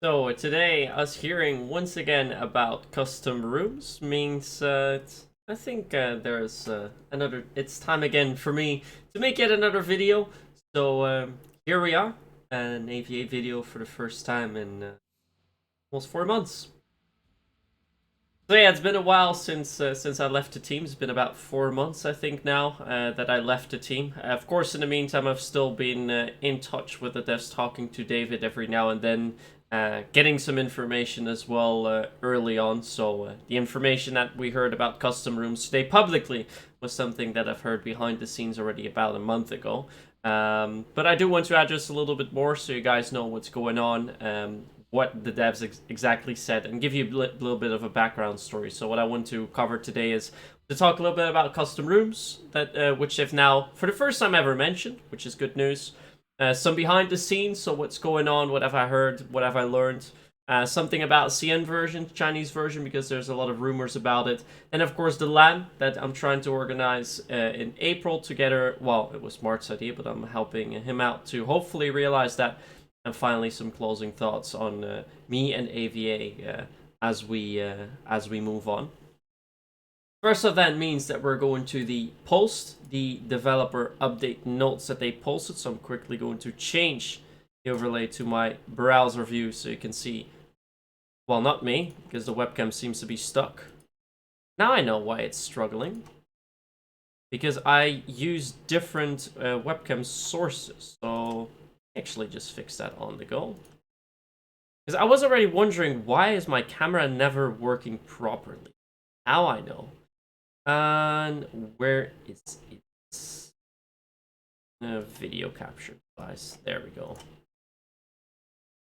So today, us hearing once again about custom rooms means I think there's another. It's time again for me to make yet another video. So here we are, an A.V.A video for the first time in almost 4 months. So yeah, it's been a while since I left the team. It's been about 4 months, I think, now that I left the team. Of course, in the meantime, I've still been in touch with the devs, talking to David every now and then, getting some information as well early on. So the information that we heard about custom rooms today publicly was something that I've heard behind the scenes already about a month ago. But I do want to add just a little bit more so you guys know what's going on. What the devs exactly said, and give you a little bit of a background story. So what I want to cover today is to talk a little bit about custom rooms, that which they've now, for the first time ever, mentioned, which is good news. Some behind the scenes, so what's going on, what have I heard, what have I learned. Something about CN version, Chinese version, because there's a lot of rumors about it. And of course the LAN that I'm trying to organize in April together. Well, it was Mart's idea, but I'm helping him out to hopefully realize that. And finally, some closing thoughts on me and A.V.A as we move on. First of that means that we're going to the developer update notes that they posted. So I'm quickly going to change the overlay to my browser view so you can see. Well, not me, because the webcam seems to be stuck. Now I know why it's struggling. Because I use different webcam sources. So actually just fix that on the go. Because I was already wondering, why is my camera never working properly? Now I know. And where is its video capture device? There we go.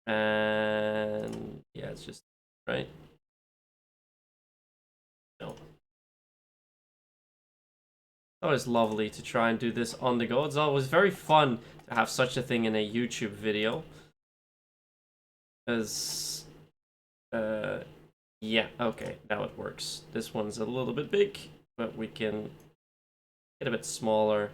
And yeah, it's just right. No. Always lovely to try and do this on the go. It's always very fun to have such a thing in a YouTube video. Because, yeah, okay, now it works. This one's a little bit big, but we can get a bit smaller.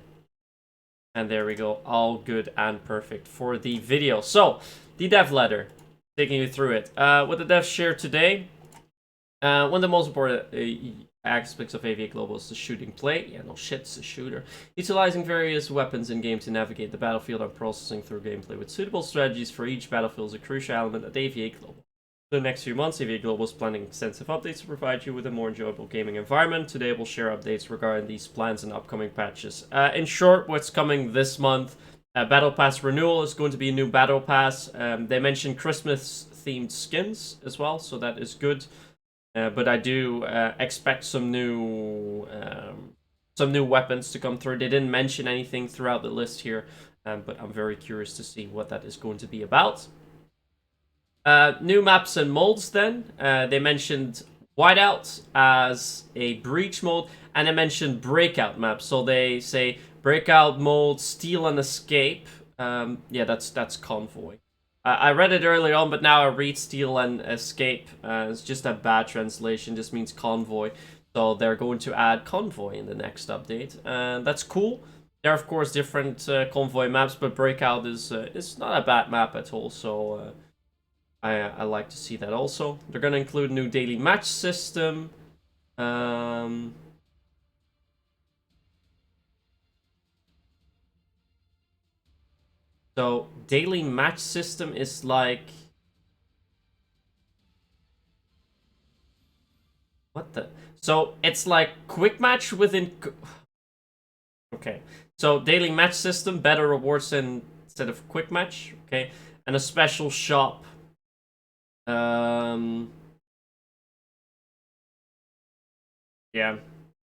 And there we go, all good and perfect for the video. So, the dev letter, taking you through it. What the devs shared today, one of the most important aspects of A.V.A Global is the shooting play. Yeah, no shit, it's a shooter. Utilizing various weapons in game to navigate the battlefield and processing through gameplay with suitable strategies for each battlefield is a crucial element at A.V.A Global. For the next few months, A.V.A Global is planning extensive updates to provide you with a more enjoyable gaming environment. Today we'll share updates regarding these plans and upcoming patches. In short, what's coming this month, Battle Pass renewal is going to be a new Battle Pass. They mentioned Christmas-themed skins as well, so that is good. But I do expect some new weapons to come through. They didn't mention anything throughout the list here, but I'm very curious to see what that is going to be about. New maps and modes then. They mentioned Whiteout as a breach mode, and they mentioned Breakout map. So they say Breakout mode, Steal and Escape. Yeah, that's Convoy. I read it earlier on, but now I read Steal and Escape. It's just a bad translation, just means convoy. So they're going to add convoy in the next update. That's cool. There are, of course, different convoy maps, but Breakout is not a bad map at all. So I like to see that also. They're going to include a new daily match system. So daily match system is like, what the? So it's like quick match within. Okay, so daily match system, better rewards instead of quick match. Okay, and a special shop. Yeah,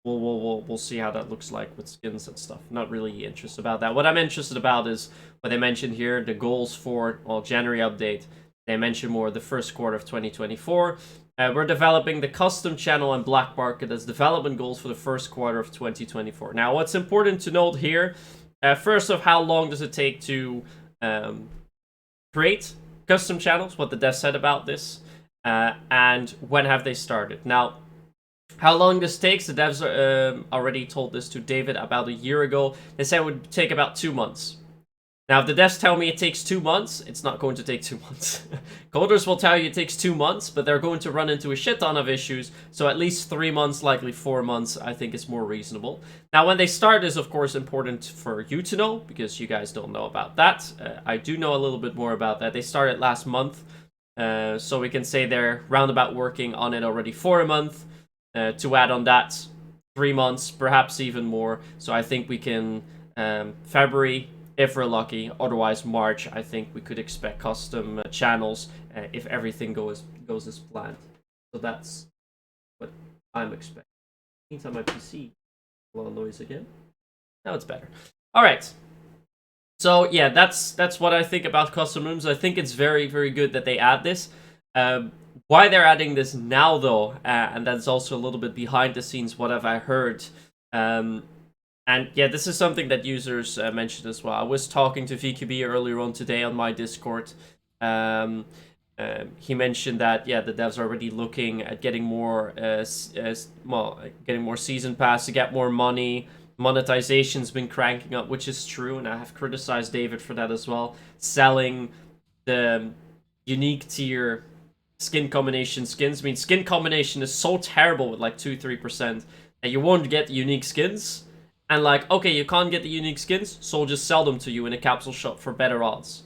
we'll see how that looks like with skins and stuff. Not really interested about that. What I'm interested about is what they mentioned here, the goals for, well, January update. They mentioned more the first quarter of 2024. We're developing the custom channel and black market as development goals for the first quarter of 2024. Now, what's important to note here, first of how long does it take to create custom channels, what the dev said about this, and when have they started. Now, how long this takes, the devs already told this to David about a year ago. They said it would take about 2 months. Now, if the devs tell me it takes 2 months, it's not going to take 2 months. Coders will tell you it takes 2 months, but they're going to run into a shit ton of issues. So at least 3 months, likely 4 months, I think is more reasonable. Now, when they start is, of course, important for you to know, because you guys don't know about that. I do know a little bit more about that. They started last month, so we can say they're roundabout working on it already for a month. To add on that, 3 months, perhaps even more. So I think we can, February, if we're lucky. Otherwise, March, I think we could expect custom channels if everything goes as planned. So that's what I'm expecting. Meantime, my PC, a lot of noise again. Now it's better. All right. So yeah, that's what I think about custom rooms. I think it's very, very good that they add this. Why they're adding this now, though, and that's also a little bit behind the scenes. What have I heard? And yeah, this is something that users mentioned as well. I was talking to VQB earlier on today on my Discord. He mentioned that, yeah, the devs are already looking at getting more, getting more season pass to get more money. Monetization's been cranking up, which is true, and I have criticized David for that as well. Selling the unique tier skin combination skins. I mean, skin combination is so terrible with like 2-3% that you won't get unique skins. And like, okay, you can't get the unique skins, so we'll just sell them to you in a capsule shop for better odds.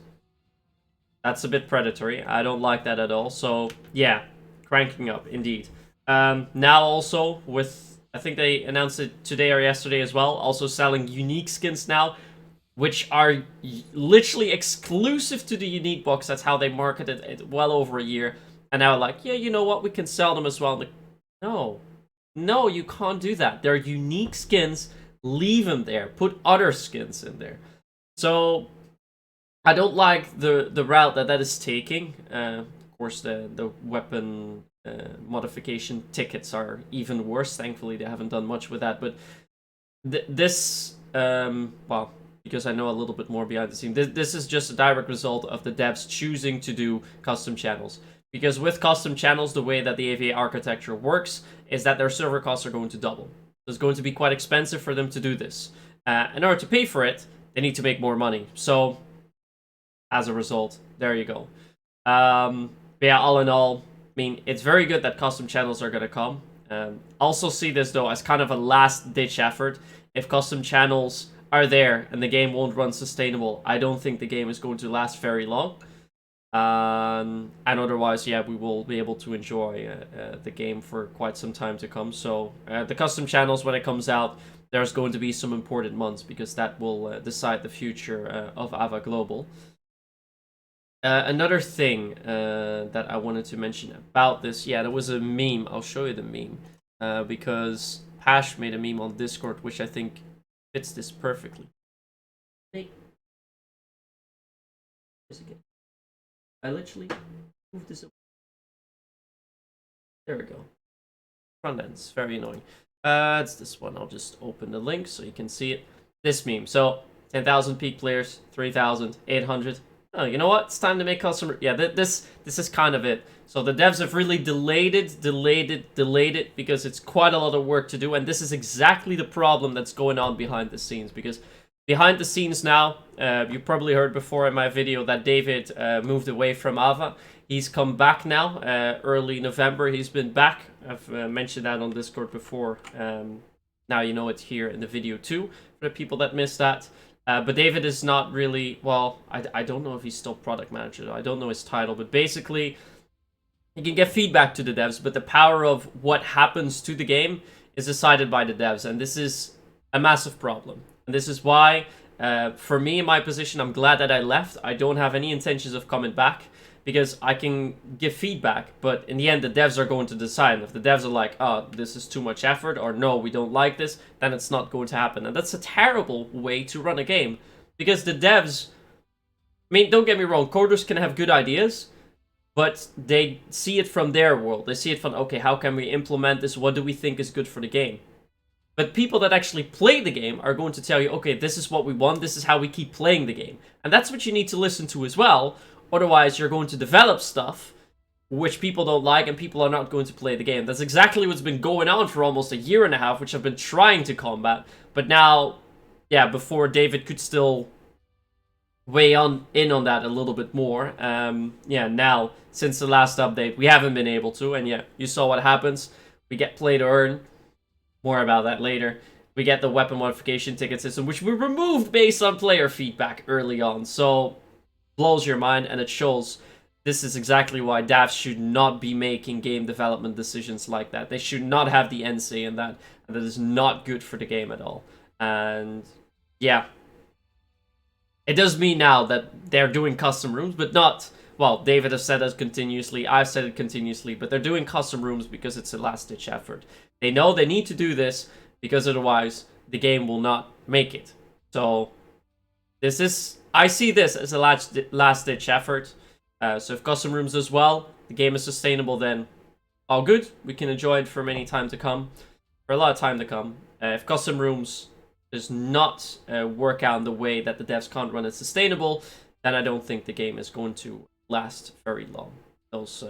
That's a bit predatory. I don't like that at all. So, yeah, cranking up, indeed. Now also, with, I think they announced it today or yesterday as well, also selling unique skins now, which are literally exclusive to the unique box. That's how they marketed it well over a year. And now, like, yeah, you know what? We can sell them as well. Like, no. No, you can't do that. They're unique skins. Leave them there. Put other skins in there. So I don't like the route that is taking. Of course, the weapon modification tickets are even worse. Thankfully, they haven't done much with that. But this, well, because I know a little bit more behind the scenes, this is just a direct result of the devs choosing to do custom channels. Because with custom channels, the way that the A.V.A architecture works is that their server costs are going to double. It's going to be quite expensive for them to do this. In order to pay for it, they need to make more money. So, as a result, there you go. Yeah, all in all, I mean, it's very good that custom channels are going to come. Also see this, though, as kind of a last-ditch effort. If custom channels are there and the game won't run sustainable, I don't think the game is going to last very long. And otherwise, yeah, we will be able to enjoy the game for quite some time to come. So the custom channels, when it comes out, there's going to be some important months because that will decide the future of A.V.A Global. Another thing that I wanted to mention about this, yeah, there was a meme. I'll show you the meme because Pash made a meme on Discord, which I think fits this perfectly. Hey. I literally moved this away. There we go. Front end's very annoying. It's this one. I'll just open the link so you can see it. This meme. So, 10,000 peak players, 3,000, 800. Oh, you know what? It's time to make customer... Yeah, this is kind of it. So the devs have really delayed it because it's quite a lot of work to do. And this is exactly the problem that's going on behind the scenes. Because behind the scenes now, you probably heard before in my video that David moved away from A.V.A. He's come back now, early November. He's been back. I've mentioned that on Discord before. Now you know it's here in the video too, for the people that missed that. But David is not really, well, I don't know if he's still product manager. I don't know his title, but basically, he can get feedback to the devs, but the power of what happens to the game is decided by the devs, and this is a massive problem. And this is why, for me in my position, I'm glad that I left. I don't have any intentions of coming back, because I can give feedback, but in the end, the devs are going to decide. If the devs are like, oh, this is too much effort, or no, we don't like this, then it's not going to happen. And that's a terrible way to run a game. Because the devs, I mean, don't get me wrong, coders can have good ideas, but they see it from their world. They see it from, okay, how can we implement this? What do we think is good for the game? But people that actually play the game are going to tell you, okay, this is what we want, this is how we keep playing the game. And that's what you need to listen to as well. Otherwise, you're going to develop stuff which people don't like and people are not going to play the game. That's exactly what's been going on for almost a year and a half, which I've been trying to combat. But now, yeah, before David could still weigh in on that a little bit more. Yeah, now since the last update, we haven't been able to, and yeah, you saw what happens. We get play to earn. More about that later. We get the weapon modification ticket system, which we removed based on player feedback early on. So blows your mind, and it shows this is exactly why devs should not be making game development decisions like that. They should not have the end say in that, and that is not good for the game at all. And yeah, it does mean now that they're doing custom rooms, but not, well, David has said that continuously, I've said it continuously, but they're doing custom rooms because it's a last-ditch effort. They know they need to do this because otherwise the game will not make it. So this is, I see this as a last-ditch effort. So if custom rooms does well, the game is sustainable, then all good. We can enjoy it for many time to come, for a lot of time to come. If custom rooms does not work out in the way that the devs can't run it sustainable, then I don't think the game is going to last very long. Those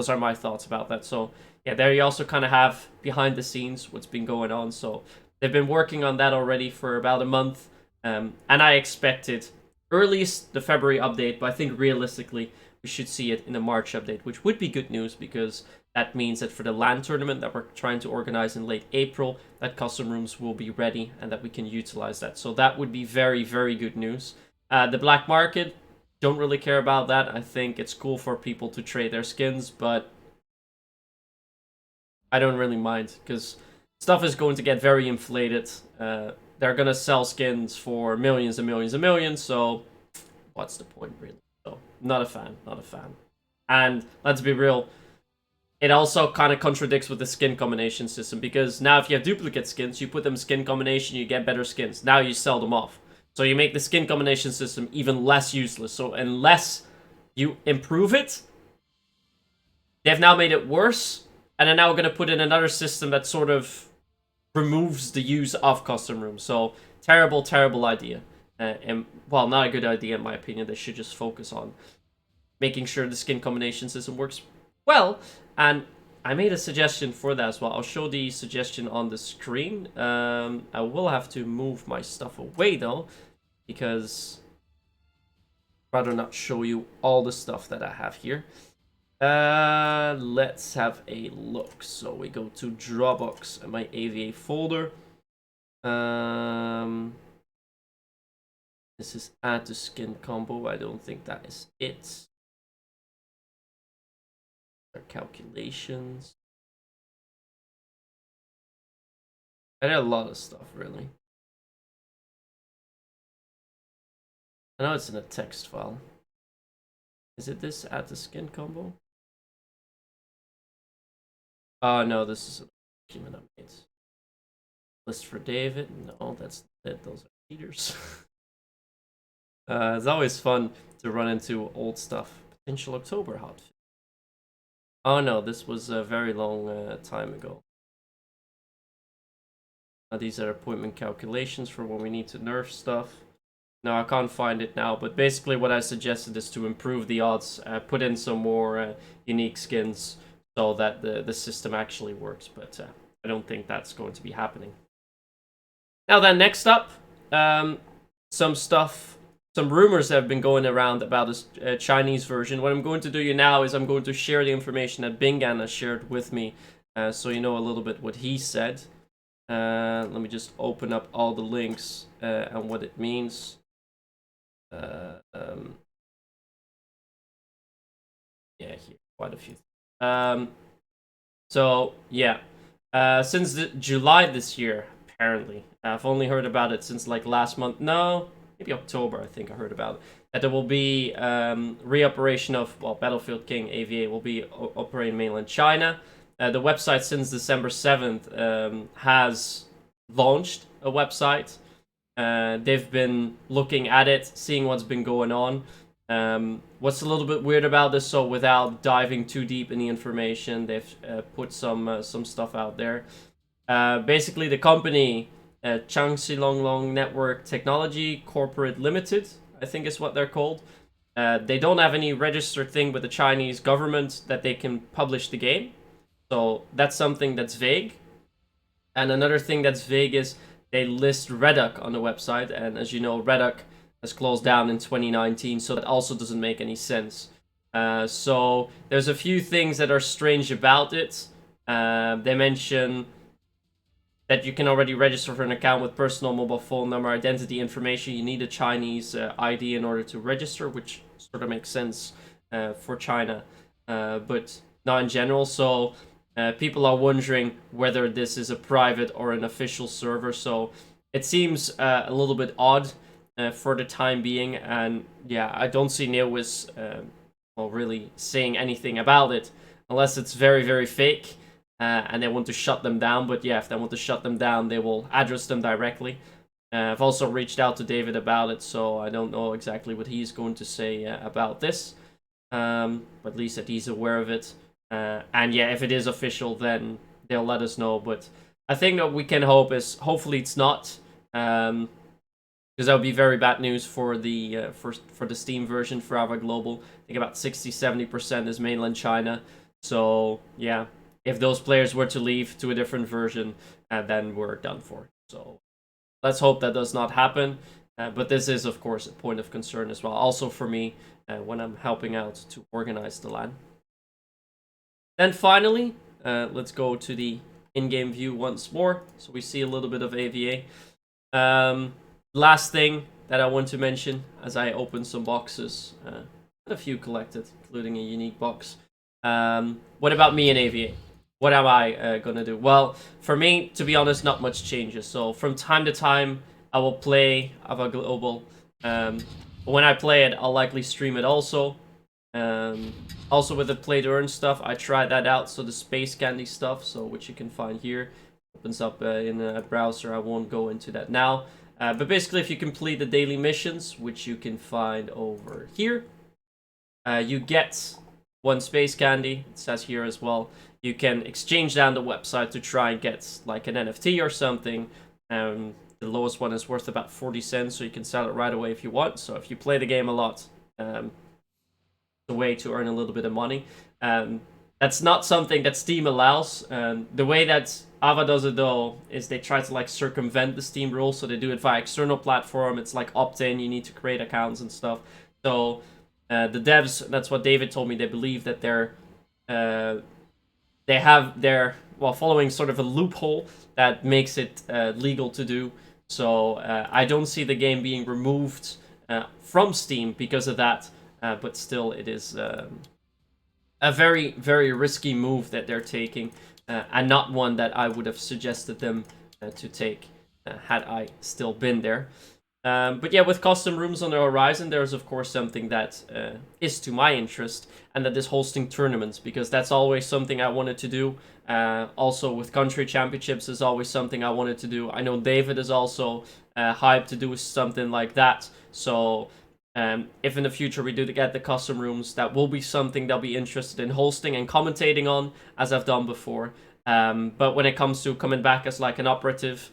are my thoughts about that. So yeah, there you also kind of have behind the scenes what's been going on. So they've been working on that already for about a month, and I expected earliest the February update, but I think realistically we should see it in the March update, which would be good news because that means that for the LAN tournament that we're trying to organize in late April, that custom rooms will be ready and that we can utilize that. So that would be very, very good news. The black market, don't really care about that. I think it's cool for people to trade their skins, but I don't really mind because stuff is going to get very inflated. They're going to sell skins for millions and millions and millions, so what's the point, really? So, not a fan, not a fan. And let's be real, it also kind of contradicts with the skin combination system, because now if you have duplicate skins, you put them in skin combination, you get better skins. Now you sell them off. So you make the skin combination system even less useless. So unless you improve it, they've now made it worse, and they're now going to put in another system that sort of removes the use of custom rooms. So terrible, terrible idea. And well, not a good idea in my opinion. They should just focus on making sure the skin combination system works well. And I made a suggestion for that as well. I'll show the suggestion on the screen. I will have to move my stuff away though, because I'd rather not show you all the stuff that I have here. Let's have a look. So we go to Dropbox and my A.V.A folder. This is add to skin combo. I don't think that is it. Calculations. I did a lot of stuff, really. I know it's in a text file. Is it this add to skin combo? Oh no, this is a document I made. List for David? No, that's it. Those are cheaters. It's always fun to run into old stuff. Potential October hot. Oh no, this was a very long time ago. These are appointment calculations for when we need to nerf stuff. No, I can't find it now, but basically what I suggested is to improve the odds, put in some more unique skins so that the system actually works, but I don't think that's going to be happening. Now then, next up, some rumors have been going around about this Chinese version. What I'm going to do now is I'm going to share the information that Ingame has shared with me, so you know a little bit what he said. Let me just open up all the links and what it means. Yeah, here, quite a few. So yeah, since July this year, apparently, I've only heard about it since like last month. No, maybe October. I think I heard about it. That there will be reoperation of, well, Battlefield King A.V.A will be operating mainland China. The website since December 7th has launched a website. They've been looking at it, seeing what's been going on. What's a little bit weird about this, so without diving too deep in the information, they've put some stuff out there. Basically, the company, Changxilonglong Network Technology Corporate Limited, I think is what they're called. They don't have any registered thing with the Chinese government that they can publish the game. So that's something that's vague. And another thing that's vague is they list Redu on the website. And as you know, Redu has closed down in 2019, so that also doesn't make any sense. So there's a few things that are strange about it. They mention that you can already register for an account with personal mobile phone number, identity information. You need a Chinese ID in order to register, which sort of makes sense for China, but not in general. So people are wondering whether this is a private or an official server. So it seems a little bit odd for the time being. And yeah, I don't see Neowis really saying anything about it, unless it's very, very fake. And they want to shut them down. But yeah, if they want to shut them down, they will address them directly. I've also reached out to David about it, so I don't know exactly what he's going to say about this. But at least that he's aware of it. And yeah, if it is official, then they'll let us know. But I think that we can hope is, hopefully it's not. Because that would be very bad news for the for the Steam version for A.V.A Global. I think about 60-70% is mainland China. So yeah, if those players were to leave to a different version, then we're done for. So let's hope that does not happen. But this is, of course, a point of concern as well. Also for me, when I'm helping out to organize the LAN. Then finally, let's go to the in-game view once more. So we see a little bit of A.V.A. Last thing that I want to mention as I open some boxes. A few collected, including a unique box. What about me and A.V.A? What am I gonna do? Well, for me, to be honest, not much changes. So from time to time, I will play A.V.A Global. When I play it, I'll likely stream it also. Also with the play to earn stuff, I tried that out. So the space candy stuff, so which you can find here, opens up in a browser. I won't go into that now. But basically, if you complete the daily missions, which you can find over here, you get one space candy. It says here as well. You can exchange down the website to try and get like an NFT or something. The lowest one is worth about 40 cents, so you can sell it right away if you want. So if you play the game a lot, it's a way to earn a little bit of money. That's not something that Steam allows. The way that A.V.A does it though is they try to like circumvent the Steam rules, so they do it via external platform. It's like opt-in, you need to create accounts and stuff. So the devs, that's what David told me, they believe that they have their, well, following sort of a loophole that makes it legal to do. So I don't see the game being removed from Steam because of that, but still it is a very, very risky move that they're taking, and not one that I would have suggested them to take had I still been there. But yeah, with custom rooms on the horizon, there's of course something that is to my interest, and that is hosting tournaments, because that's always something I wanted to do. Also with country championships is always something I wanted to do. I know David is also hyped to do something like that. So if in the future we do get the custom rooms, that will be something they'll be interested in hosting and commentating on, as I've done before. But when it comes to coming back as like an operative,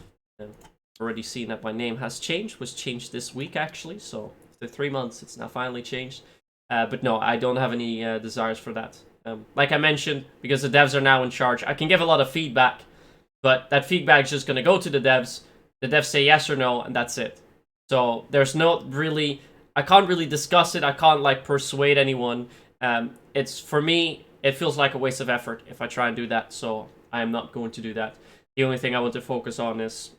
already seen that my name has changed, was changed this week actually, so after 3 months it's now finally changed. But no, I don't have any desires for that. Like I mentioned, because the devs are now in charge, I can give a lot of feedback, but that feedback is just going to go to the devs say yes or no, and that's it. So there's no really, I can't really discuss it, I can't like persuade anyone. It's, for me, it feels like a waste of effort if I try and do that, so I am not going to do that. The only thing I want to focus on is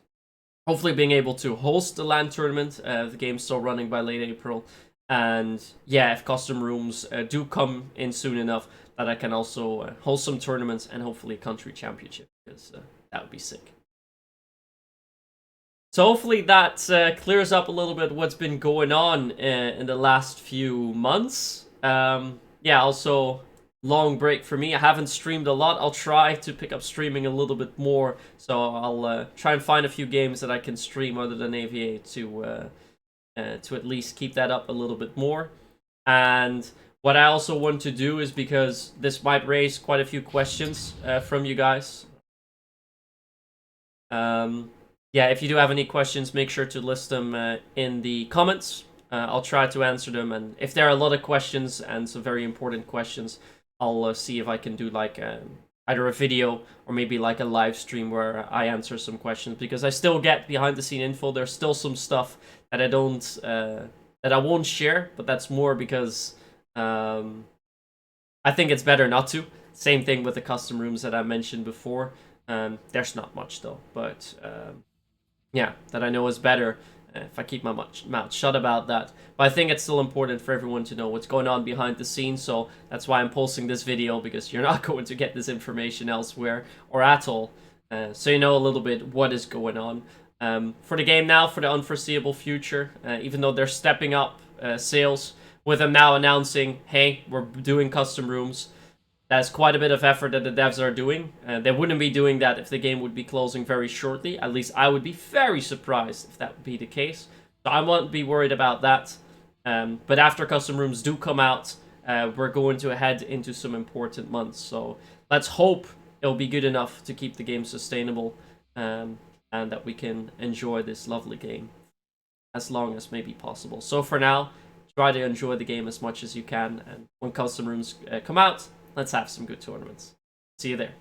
hopefully being able to host the LAN tournament. The game's still running by late April. And yeah, if custom rooms do come in soon enough, that I can also host some tournaments and hopefully a country championship, because that would be sick. So hopefully that clears up a little bit what's been going on in the last few months. Yeah, also long break for me. I haven't streamed a lot. I'll try to pick up streaming a little bit more. So I'll try and find a few games that I can stream other than A.V.A to at least keep that up a little bit more. And what I also want to do is, because this might raise quite a few questions from you guys. Yeah, if you do have any questions, make sure to list them in the comments. I'll try to answer them. And if there are a lot of questions and some very important questions, I'll see if I can do like either a video or maybe like a live stream where I answer some questions, because I still get behind the scene info. There's still some stuff that I don't that I won't share, but that's more because I think it's better not to. Same thing with the custom rooms that I mentioned before. There's not much though, but yeah, that I know is better if I keep my mouth shut about that. But I think it's still important for everyone to know what's going on behind the scenes, so that's why I'm posting this video, because you're not going to get this information elsewhere or at all. So you know a little bit what is going on. For the game now, for the unforeseeable future, even though they're stepping up sales, with them now announcing, hey, we're doing custom rooms, that's quite a bit of effort that the devs are doing. They wouldn't be doing that if the game would be closing very shortly. At least I would be very surprised if that would be the case. So I won't be worried about that. But after custom rooms do come out, we're going to head into some important months. So let's hope it'll be good enough to keep the game sustainable, and that we can enjoy this lovely game as long as may be possible. So for now, try to enjoy the game as much as you can. And when custom rooms come out, let's have some good tournaments. See you there.